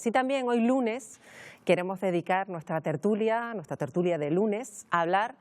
Sí, también hoy lunes queremos dedicar nuestra tertulia de lunes, a hablar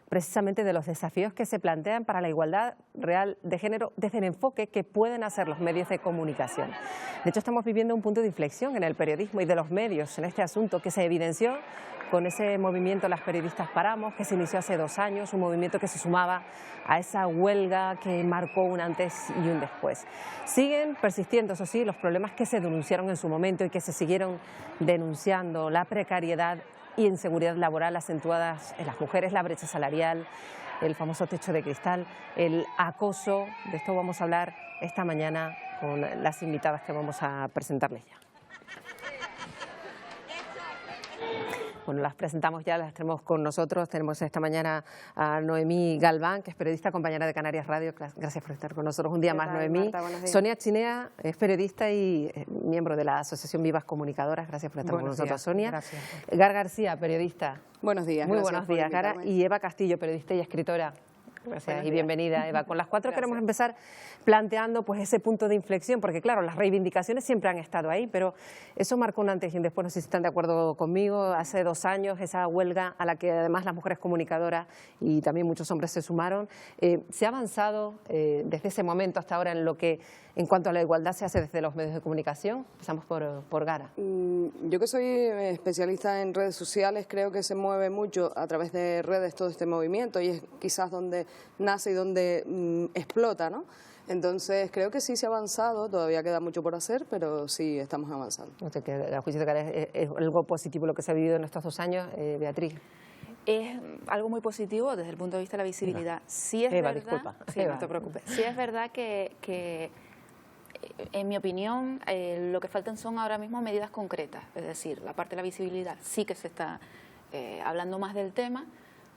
precisamente de los desafíos que se plantean para la igualdad real de género desde el enfoque que pueden hacer los medios de comunicación. De hecho, estamos viviendo un punto de inflexión en el periodismo y de los medios en este asunto que se evidenció con ese movimiento Las Periodistas Paramos, que se inició hace 2 años, un movimiento que se sumaba a esa huelga que marcó un antes y un después. Siguen persistiendo, eso sí, los problemas que se denunciaron en su momento y que se siguieron denunciando, la precariedad y inseguridad laboral acentuadas en las mujeres, la brecha salarial, el famoso techo de cristal, el acoso. De esto vamos a hablar esta mañana con las invitadas que vamos a presentarles ya. Bueno, las presentamos ya, las tenemos con nosotros. Tenemos esta mañana a Noemí Galván, que es periodista, compañera de Canarias Radio. Gracias por estar con nosotros un día más, Noemí. Marta, Sonia Chinea es periodista y miembro de la Asociación Vivas Comunicadoras. Gracias por estar con nosotros, Sonia. Gracias. Gar García, periodista. Buenos días. Muy buenos días, Gara. Y Eva Castillo, periodista y escritora. Gracias y bienvenida, Eva. Con las 4 queremos empezar planteando pues ese punto de inflexión, porque claro, las reivindicaciones siempre han estado ahí, pero eso marcó un antes y un después. No sé si están de acuerdo conmigo. Hace 2 años esa huelga a la que además las mujeres comunicadoras y también muchos hombres se sumaron. ¿Se ha avanzado desde ese momento hasta ahora en lo que en cuanto a la igualdad se hace desde los medios de comunicación? Empezamos por Gara. Yo que soy especialista en redes sociales, creo que se mueve mucho a través de redes todo este movimiento y es quizás donde nace y donde explota, ¿no? Entonces creo que sí se ha avanzado, todavía queda mucho por hacer, pero sí estamos avanzando. O sea, que a juicio de Gara es algo positivo lo que se ha vivido en estos 2 años, Beatriz. Es algo muy positivo desde el punto de vista de la visibilidad. Sí es Eva, verdad, disculpa. sí, Eva. no te preocupes. Sí es verdad que en mi opinión, lo que faltan son ahora mismo medidas concretas. Es decir, la parte de la visibilidad sí que se está hablando más del tema,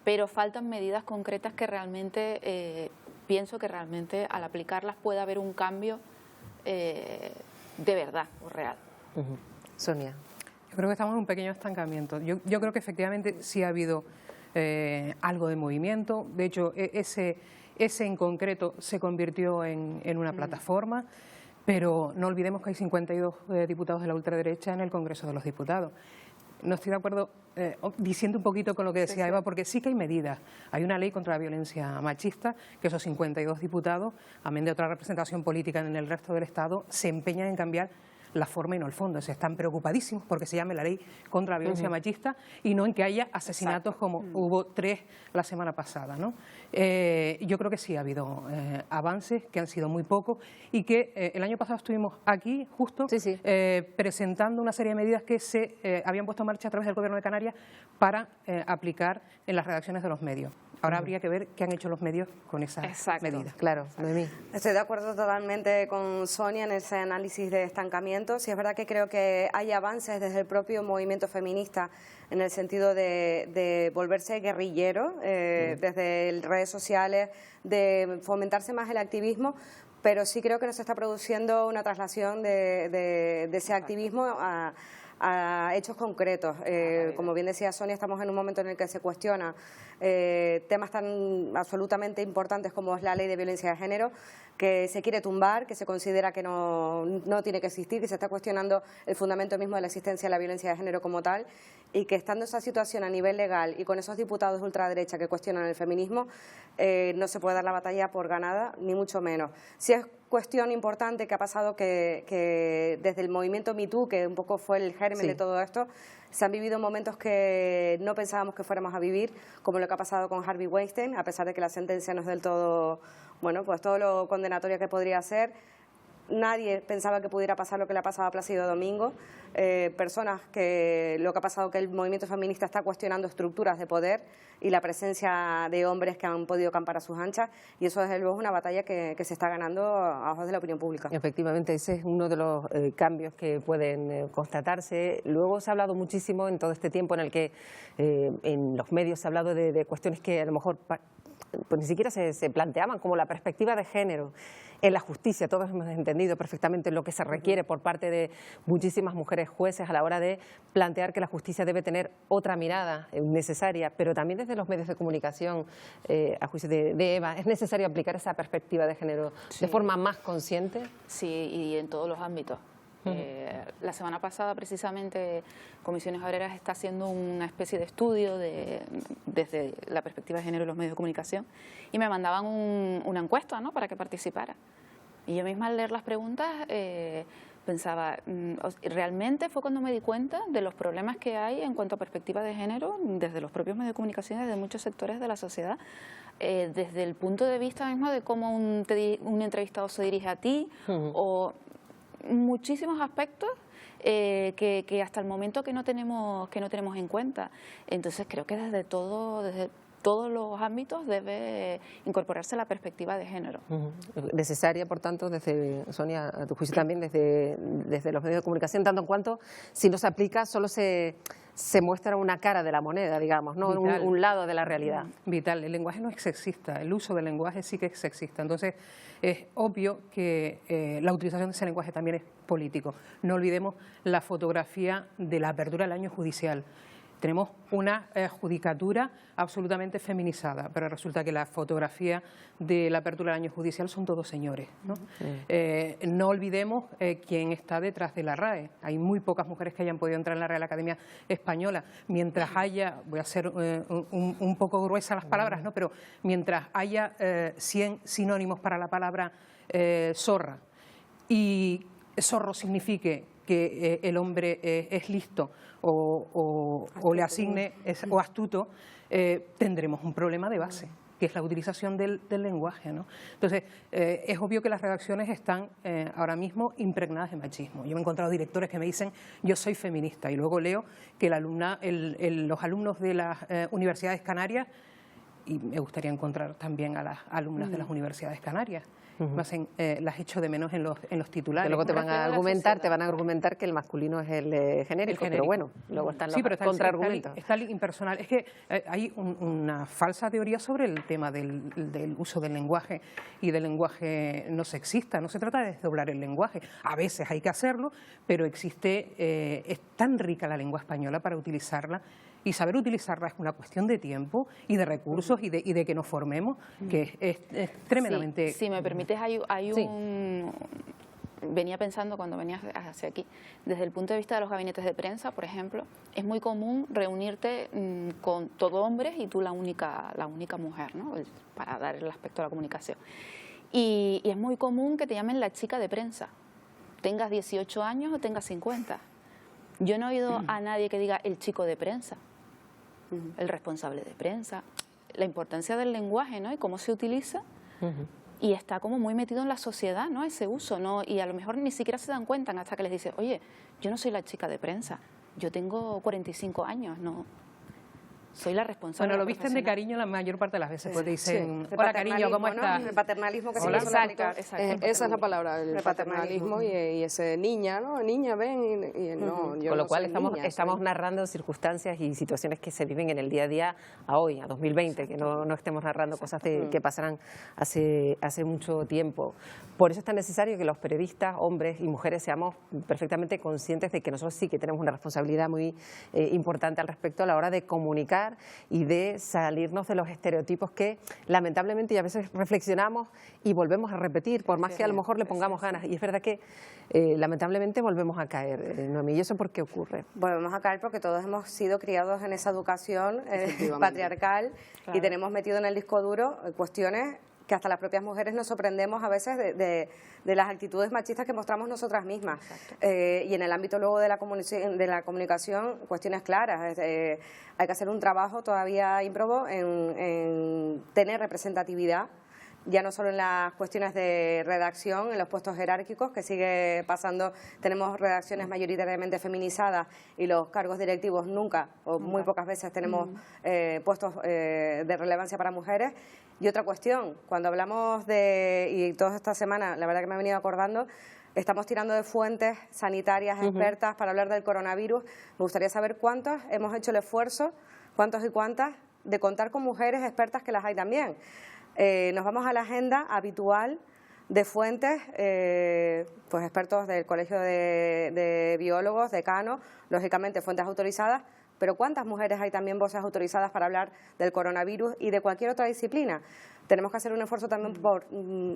pero faltan medidas concretas que realmente, pienso que realmente al aplicarlas puede haber un cambio de verdad o real. Sonia. Yo creo que estamos en un pequeño estancamiento. Yo creo que efectivamente sí ha habido algo de movimiento. De hecho, ese en concreto se convirtió en una plataforma. Pero no olvidemos que hay 52 diputados de la ultraderecha en el Congreso de los Diputados. No estoy de acuerdo diciendo un poquito con lo que decía Eva, porque sí que hay medidas. Hay una ley contra la violencia machista que esos 52 diputados, amén de otra representación política en el resto del Estado, se empeñan en cambiar la forma y no el fondo. Se están preocupadísimos porque se llame la ley contra la violencia machista y no en que haya asesinatos como hubo 3 la semana pasada, ¿no? Yo creo que sí ha habido avances, que han sido muy pocos y que el año pasado estuvimos aquí justo presentando una serie de medidas que se habían puesto en marcha a través del Gobierno de Canarias para aplicar en las redacciones de los medios. Ahora habría que ver qué han hecho los medios con esas medidas. Claro, Noemí. Estoy de acuerdo totalmente con Sonia en ese análisis de estancamiento. Sí es verdad que creo que hay avances desde el propio movimiento feminista en el sentido de volverse guerrillero, desde redes sociales, de fomentarse más el activismo, pero sí creo que no se está produciendo una traslación de ese activismo a hechos concretos. Como bien decía Sonia, estamos en un momento en el que se cuestiona temas tan absolutamente importantes como es la ley de violencia de género, que se quiere tumbar, que se considera que no tiene que existir, que se está cuestionando el fundamento mismo de la existencia de la violencia de género como tal, y que estando esa situación a nivel legal y con esos diputados de ultraderecha que cuestionan el feminismo, no se puede dar la batalla por ganada, ni mucho menos. Sí es cuestión importante que ha pasado que desde el movimiento MeToo, que un poco fue el germen de todo esto, se han vivido momentos que no pensábamos que fuéramos a vivir, como lo que ha pasado con Harvey Weinstein, a pesar de que la sentencia no es del todo, bueno, pues todo lo condenatoria que podría ser. Nadie pensaba que pudiera pasar lo que le ha pasado a Plácido Domingo. Personas que lo que ha pasado que el movimiento feminista está cuestionando estructuras de poder y la presencia de hombres que han podido campar a sus anchas, y eso desde luego es una batalla que se está ganando a ojos de la opinión pública. Efectivamente, ese es uno de los cambios que pueden constatarse. Luego se ha hablado muchísimo en todo este tiempo en el que en los medios se ha hablado de cuestiones que a lo mejor pues ni siquiera se planteaban, como la perspectiva de género en la justicia. Todos hemos entendido perfectamente lo que se requiere por parte de muchísimas mujeres jueces a la hora de plantear que la justicia debe tener otra mirada necesaria, pero también desde los medios de comunicación, a juicio de Eva, es necesario aplicar esa perspectiva de género de forma más consciente. Sí, y en todos los ámbitos. La semana pasada, precisamente, Comisiones Obreras está haciendo una especie de estudio desde la perspectiva de género y los medios de comunicación, y me mandaban una encuesta, ¿no?, para que participara. Y yo misma, al leer las preguntas, pensaba, realmente fue cuando me di cuenta de los problemas que hay en cuanto a perspectiva de género desde los propios medios de comunicación, desde muchos sectores de la sociedad, desde el punto de vista mismo de cómo un entrevistado se dirige a ti, o muchísimos aspectos que hasta el momento que no tenemos en cuenta. Entonces creo que desde todos los ámbitos debe incorporarse la perspectiva de género. Necesaria, por tanto, Sonia, a tu juicio también, desde los medios de comunicación, tanto en cuanto, si no se aplica, solo se muestra una cara de la moneda, digamos, no un lado de la realidad. Vital, el lenguaje no es sexista, el uso del lenguaje sí que es sexista. Entonces, es obvio que la utilización de ese lenguaje también es político. No olvidemos la fotografía de la apertura del año judicial. Tenemos una judicatura absolutamente feminizada, pero resulta que la fotografía de la apertura del año judicial son todos señores, ¿no? No olvidemos quién está detrás de la RAE. Hay muy pocas mujeres que hayan podido entrar en la Real Academia Española. Mientras haya, voy a ser un poco gruesa las palabras, ¿no?, pero mientras haya 100 sinónimos para la palabra zorra y zorro signifique que el hombre es listo o le asigne o astuto, tendremos un problema de base, que es la utilización del lenguaje, ¿no? Entonces, es obvio que las redacciones están ahora mismo impregnadas de machismo. Yo me he encontrado directores que me dicen, yo soy feminista, y luego leo que los alumnos de las universidades canarias, y me gustaría encontrar también a las alumnas de las universidades canarias, las echo de menos en los titulares. Que luego te van a argumentar que el masculino es el genérico, pero bueno, luego están los contraargumentos. Está el impersonal. Es que hay una falsa teoría sobre el tema del uso del lenguaje y del lenguaje no sexista. No se trata de desdoblar el lenguaje. A veces hay que hacerlo, pero es tan rica la lengua española para utilizarla. Y saber utilizarla es una cuestión de tiempo y de recursos y de que nos formemos, que es tremendamente... Si me permites, venía pensando cuando venía hacia aquí, desde el punto de vista de los gabinetes de prensa, por ejemplo, es muy común reunirte con todo hombres y tú la única mujer, ¿no?, para dar el aspecto de la comunicación. Y es muy común que te llamen la chica de prensa, tengas 18 años o tengas 50. Yo no he oído a nadie que diga el chico de prensa, el responsable de prensa. La importancia del lenguaje, ¿no?, y cómo se utiliza, y está como muy metido en la sociedad, ¿no?, ese uso, ¿no?, y a lo mejor ni siquiera se dan cuenta hasta que les dice, oye, yo no soy la chica de prensa, yo tengo 45 años, no soy la responsable. Bueno, lo visten de cariño la mayor parte de las veces, pues te dicen, hola cariño, ¿cómo estás? El paternalismo que hola. Exacto. Esa es la palabra, el paternalismo y ese niña, ¿no? Niña, ven, y no, yo con lo no cual soy estamos narrando circunstancias y situaciones que se viven en el día a día a hoy, a 2020, exacto, que no estemos narrando cosas que pasaran hace mucho tiempo. Por eso es tan necesario que los periodistas, hombres y mujeres, seamos perfectamente conscientes de que nosotros sí que tenemos una responsabilidad muy importante al respecto a la hora de comunicar y de salirnos de los estereotipos que lamentablemente y a veces reflexionamos y volvemos a repetir, por más que a lo mejor le pongamos ganas. Y es verdad que lamentablemente volvemos a caer, Noemí. ¿Y eso por qué ocurre? Volvemos a caer porque todos hemos sido criados en esa educación patriarcal, claro, y tenemos metido en el disco duro cuestiones que hasta las propias mujeres nos sorprendemos a veces de las actitudes machistas que mostramos nosotras mismas. Y en el ámbito luego de la comunicación, cuestiones claras. Hay que hacer un trabajo todavía ímprobo en tener representatividad, ya no solo en las cuestiones de redacción, en los puestos jerárquicos, que sigue pasando, tenemos redacciones mayoritariamente feminizadas y los cargos directivos nunca o muy pocas veces tenemos puestos de relevancia para mujeres. Y otra cuestión, cuando hablamos y toda esta semana, la verdad que me he venido acordando, estamos tirando de fuentes sanitarias expertas para hablar del coronavirus. Me gustaría saber cuántos hemos hecho el esfuerzo, cuántos y cuántas, de contar con mujeres expertas, que las hay también. Nos vamos a la agenda habitual de fuentes, pues expertos del Colegio de Biólogos, decanos, lógicamente fuentes autorizadas, pero ¿cuántas mujeres hay también voces autorizadas para hablar del coronavirus y de cualquier otra disciplina? Tenemos que hacer un esfuerzo también por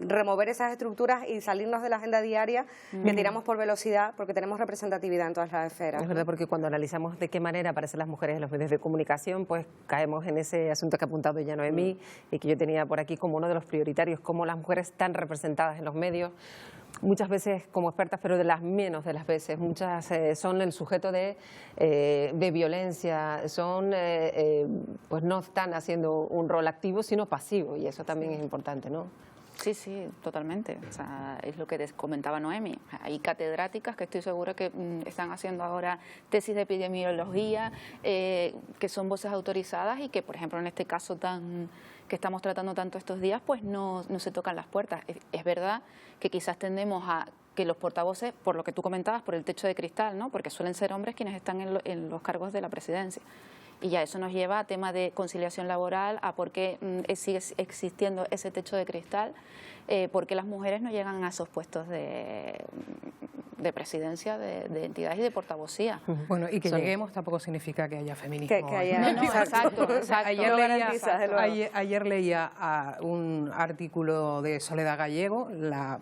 remover esas estructuras y salirnos de la agenda diaria que tiramos por velocidad, porque tenemos representatividad en todas las esferas. Es verdad, porque cuando analizamos de qué manera aparecen las mujeres en los medios de comunicación, pues caemos en ese asunto que ha apuntado ya Noemí y que yo tenía por aquí como uno de los prioritarios, cómo las mujeres están representadas en los medios, muchas veces como expertas, pero de las menos de las veces. Muchas son el sujeto de violencia, pues no están haciendo un rol activo, sino pasivo, y eso también es importante, ¿no? Sí, sí, totalmente. O sea, es lo que comentaba Noemí. Hay catedráticas que estoy segura que están haciendo ahora tesis de epidemiología, que son voces autorizadas y que, por ejemplo, en este caso que estamos tratando tanto estos días, pues no se tocan las puertas. Es verdad que quizás tendemos a que los portavoces, por lo que tú comentabas, por el techo de cristal, ¿no? Porque suelen ser hombres quienes están en los cargos de la presidencia. Y ya eso nos lleva a tema de conciliación laboral, a por qué sigue existiendo ese techo de cristal, por qué las mujeres no llegan a esos puestos de presidencia de entidades y de portavocía. Bueno, y que lleguemos tampoco significa que haya feminismo. Que haya, No, exacto. Ayer leía un artículo de Soledad Gallego, la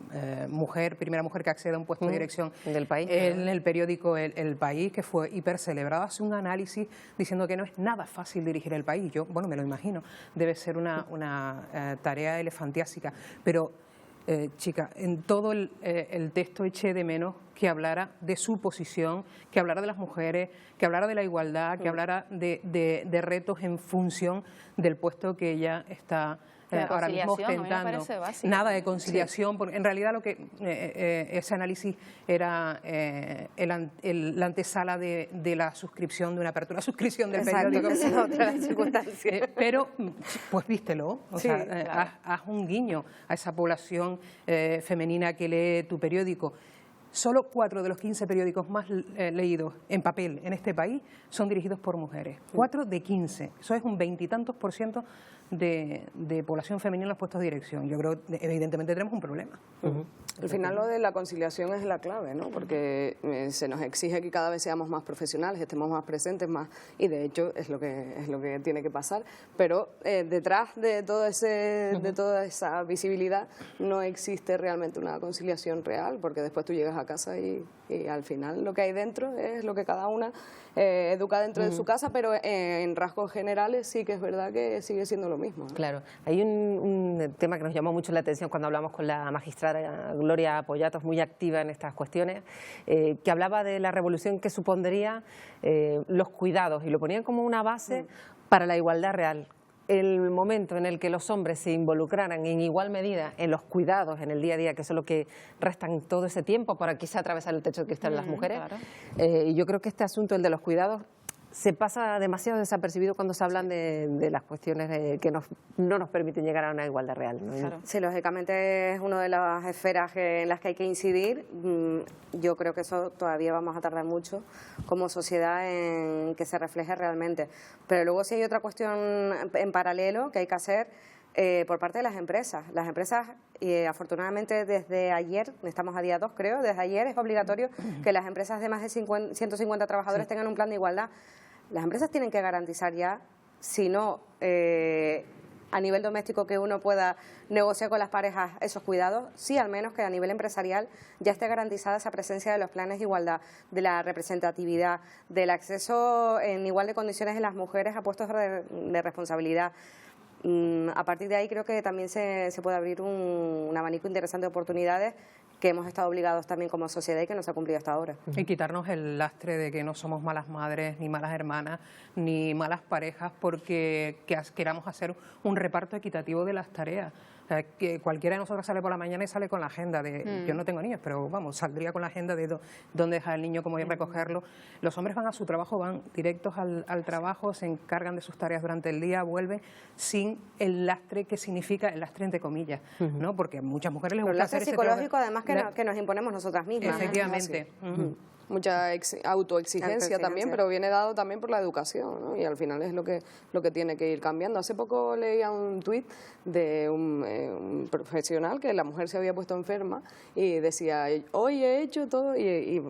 primera mujer que accede a un puesto de dirección del país, en el periódico El País, que fue hiper celebrado, hace un análisis diciendo que no es nada fácil dirigir el país. Yo, bueno, me lo imagino, debe ser una tarea elefantiásica, pero chica, en todo el texto eché de menos que hablara de su posición, que hablara de las mujeres, que hablara de la igualdad, que hablara de retos en función del puesto que ella está ahora mismo ostentando. Nada de conciliación, porque en realidad lo que ese análisis era la antesala de la suscripción, de una apertura suscripción del periódico. Esa es otra circunstancia. Pero, pues vístelo, o sea, claro. haz un guiño a esa población femenina que lee tu periódico. Solo 4 de los 15 periódicos más leídos en papel en este país son dirigidos por mujeres. 4 de 15. Eso es un 20 y tantos % de población femenina en los puestos de dirección. Yo creo que evidentemente tenemos un problema. Al final lo de la conciliación es la clave, ¿no? Porque se nos exige que cada vez seamos más profesionales, estemos más presentes, y de hecho es lo que tiene que pasar. Pero detrás de toda esa visibilidad no existe realmente una conciliación real, porque después tú llegas a casa y al final lo que hay dentro es lo que cada una educa dentro de su casa, pero en rasgos generales sí que es verdad que sigue siendo lo mismo, ¿no? Claro, hay un tema que nos llamó mucho la atención cuando hablamos con la magistrada Gloria Pollatos, muy activa en estas cuestiones, que hablaba de la revolución que supondría los cuidados, y lo ponían como una base para la igualdad real. El momento en el que los hombres se involucraran en igual medida en los cuidados, en el día a día, que eso es lo que restan todo ese tiempo para quizá atravesar el techo de cristal las mujeres, claro. Y yo creo que este asunto, el de los cuidados, se pasa demasiado desapercibido cuando se hablan de las cuestiones que no nos permiten llegar a una igualdad real, ¿no? Claro. Sí, lógicamente es una de las esferas en las que hay que incidir. Yo creo que eso todavía vamos a tardar mucho como sociedad en que se refleje realmente. Pero luego sí hay otra cuestión en paralelo que hay que hacer por parte de las empresas. Las empresas, afortunadamente desde ayer, estamos a día 2 creo, desde ayer es obligatorio que las empresas de más de 150 trabajadores tengan un plan de igualdad. Las empresas tienen que garantizar ya, si no a nivel doméstico que uno pueda negociar con las parejas esos cuidados, sí al menos que a nivel empresarial ya esté garantizada esa presencia de los planes de igualdad, de la representatividad, del acceso en igual de condiciones de las mujeres a puestos de responsabilidad. A partir de ahí creo que también se puede abrir un abanico interesante de oportunidades que hemos estado obligados también como sociedad y que no se ha cumplido hasta ahora. Y quitarnos el lastre de que no somos malas madres, ni malas hermanas, ni malas parejas porque queramos hacer un reparto equitativo de las tareas. O sea, que cualquiera de nosotros sale por la mañana y sale con la agenda de... Yo no tengo niños, pero vamos, saldría con la agenda de dónde dejar al niño, cómo ir a recogerlo. Los hombres van a su trabajo, van directos al trabajo, se encargan de sus tareas durante el día, vuelven sin el lastre que significa, el lastre entre comillas, ¿no? Porque a muchas mujeres les gusta hacer ese psicológico además que nos imponemos nosotras mismas. Efectivamente. mucha autoexigencia también, pero viene dado también por la educación, ¿no? Y al final es lo que tiene que ir cambiando. Hace poco leía un tuit de un profesional que la mujer se había puesto enferma y decía, hoy he hecho todo y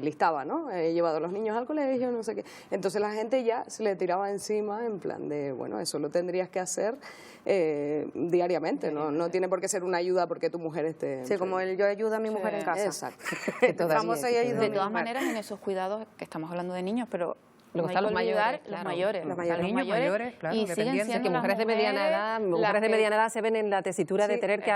listaba, ¿no? He llevado a los niños al colegio, no sé qué. Entonces la gente ya se le tiraba encima en plan de, bueno, eso lo tendrías que hacer diariamente, no tiene por qué ser una ayuda porque tu mujer esté Sí, como yo ayudo a mi mujer en casa. Exacto. Famosa y ayudo a De mi todas mujer. maneras, en esos cuidados, que estamos hablando de niños, pero Luego no hay están que los olvidar mayores, los claro. mayores. Los Están mayores. los Niños mayores, claro, y siguen dependientes. siendo Que las mujeres de mediana edad, mujeres de mediana edad se ven en la tesitura de Sí, tener que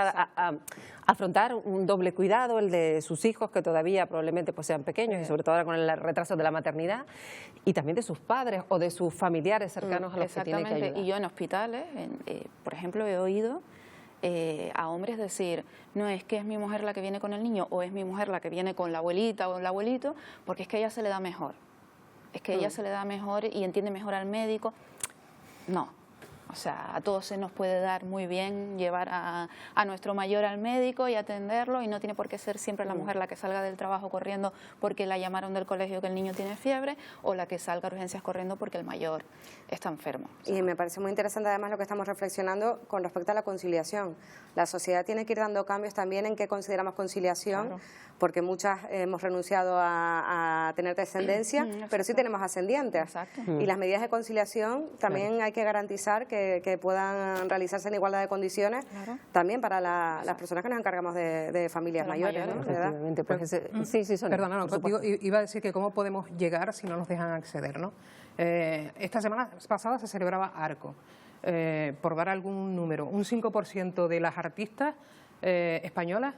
afrontar un doble cuidado, el de sus hijos que todavía probablemente pues sean pequeños y sobre todo ahora con el retraso de la maternidad, y también de sus padres o de sus familiares cercanos a los que tienen que Exactamente. ayudar. Y yo en hospitales, por ejemplo, he oído a hombres decir, no es que es mi mujer la que viene con el niño o es mi mujer la que viene con la abuelita o el abuelito, porque es que a ella se le da mejor. Es que ella se le da mejor y entiende mejor al médico. No. O sea, a todos se nos puede dar muy bien llevar a nuestro mayor al médico y atenderlo, y no tiene por qué ser siempre la mujer la que salga del trabajo corriendo porque la llamaron del colegio que el niño tiene fiebre, o la que salga a urgencias corriendo porque el mayor está enfermo. O sea, Y me parece muy interesante además lo que estamos reflexionando con respecto a la conciliación. La sociedad tiene que ir dando cambios también en qué consideramos conciliación, Claro. porque muchas hemos renunciado a tener descendencia, pero sí Exacto. tenemos ascendientes. Exacto. Y las medidas de conciliación también hay que garantizar que puedan realizarse en igualdad de condiciones, Claro. también para las personas que nos encargamos de familias De los mayores, mayores, ¿no? ¿Verdad? Efectivamente, pues sí, Sonia, Perdona, no, por supuesto. iba a decir que cómo podemos llegar si no nos dejan acceder, ¿no? Esta semana pasada se celebraba Arco. Por dar algún número, un 5% de las artistas españolas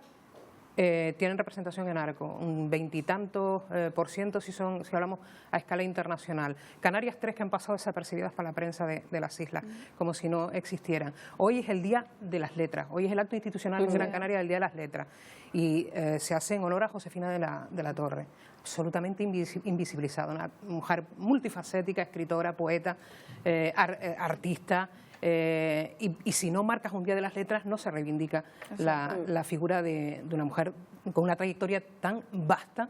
tienen representación en Arco, un 20 y tantos por ciento si hablamos a escala internacional. Canarias 3 que han pasado desapercibidas para la prensa de las islas, como si no existieran. Hoy es el Día de las Letras, hoy es el acto institucional en Gran Canaria del Día de las Letras, y se hace en honor a Josefina de la Torre, absolutamente invisibilizada, una mujer multifacética, escritora, poeta, artista. Y si no marcas un Día de las Letras, no se reivindica la figura de una mujer con una trayectoria tan vasta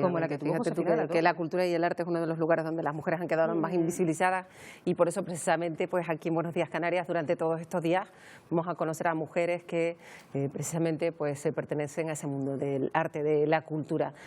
como la que tuvo Fíjate tú Josefina de la que la Torre. cultura y el arte es uno de los lugares donde las mujeres han quedado más invisibilizadas, y por eso precisamente pues aquí en Buenos Días Canarias durante todos estos días vamos a conocer a mujeres que precisamente pues pertenecen a ese mundo del arte, de la cultura.